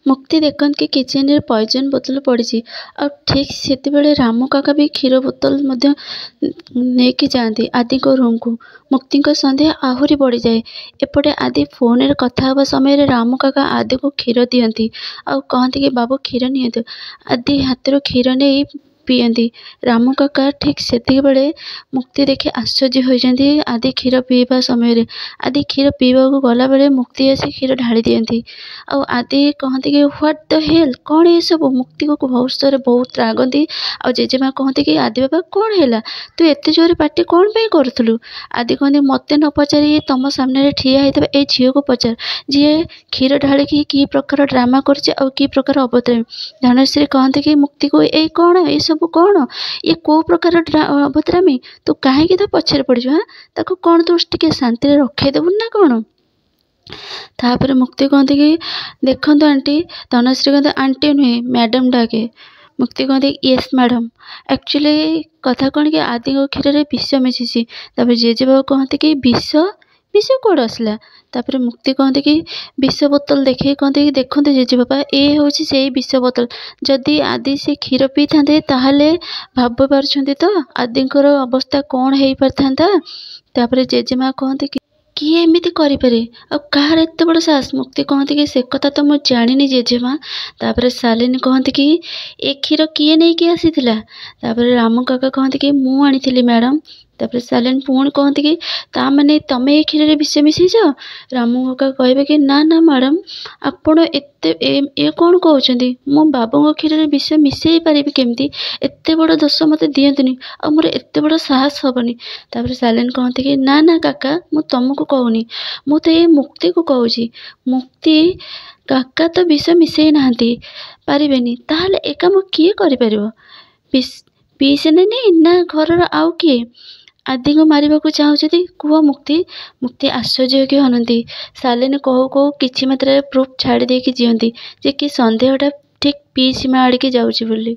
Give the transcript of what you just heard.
मुक्ति देखन कि किचेन रे पॉइजन बोतल पड़ी आ ठीक से रामू काका भी क्षीर बोतल नहीं जाती आदि रूम को। मुक्ति सन्देह आहुरी बढ़ी जाए। एपटे आदि फोन रे कथा हवा समय रामू काका आदि को क्षीर दियंती आ कहती कि बाबू क्षीर नियंतु। आदि हाथ क्षीर नहीं पियंती। रामू काका ठीक सेतिक बेले मुक्ति देखि आश्चर्य हो जाती। आदि क्षीर पीवा समय आदि क्षीर पीवा को गला बेले मुक्ति आसी क्षीर ढाली दियंती। आदि कहती कि व्हाट द हेल कौन ये सब। मुक्ति को बहुत रागती। आ जेजेमा कहती कि आदि बाबा कौन है तू एत जोर पार्टी कौन पे करूँ। आदि कहती मत न पचारि तुम सामने ठिया होता ए झील को पचार जी क्षीर ढालिकी कि प्रकार ड्रामा कर प्रकार अबतरामी। धनश्री कहती कि मुक्ति को ये कौन ये सब कौन ये कौ प्रकार अबतरामी तू कहीं तो पछरे पड़ हाँ ताको कौन तू टे शांति रखईदेबू ना कौन। तापर मुक्ति कहती कि देखो आंटी। धनश्री कहते आंटी नुहे मैडम डाके। मुक्ति कहती येस मैडम एक्चुअली कथा कौन कि आदि क्षीर में विष मिसी। जेजे बाबू कहते कि विष विष कौड़ आसला। तापर मुक्ति कहती कि विष बोतल देखे कहते कि देखते जेजे बाबा ये हूँ से विष बोतल जदि आदि से क्षीर पी था ताहले भाव पार्छन्ति तो आदिंकर अवस्था कौन हो पारथा। तापर जेजेमा कहती कि किए एमती करें आ कहार एत बड़ साहस। मुक्ति कहती कि से कथा तो मुझे जानी जेजेमा। तापर शालिनी कहती कि ए क्षीर किए नहीं कि आसी। तापर रामू काका कहती कि मु आनी मैडम। तापर शालिनी पुणी कहती कि ता माने तमे ए क्षीर में विष मिसईच। रामू काका कहे कि ना ना मैडम आपण ए कौन कहते मो बाबू क्षीर में विष मिसई पारि केमती एत बड़ दोष मत दियंतुनी आ मोर एत बड़ साहस हेनी। तापर शालिनी कहती कि ना ना काका मु तुमको कहूनी मु तो ये मुक्ति को कहूँ। मुक्ति काका तो विष मिसई नाहांती पारिबेनी ताहले ए काम किए करिपरिबो पीसे नहीं ना घर आउ किए आदि को मारिबा को चाहूँगी कुह मुक्ति। मुक्ति आश्चर्य कि हनती। शालिनी कहू कहू किछि मात्रा प्रूफ छाड़ी देकी जीवंती जे कि संदेहटा ठीक पी सीमा आड़िके जाऊँगी बोली।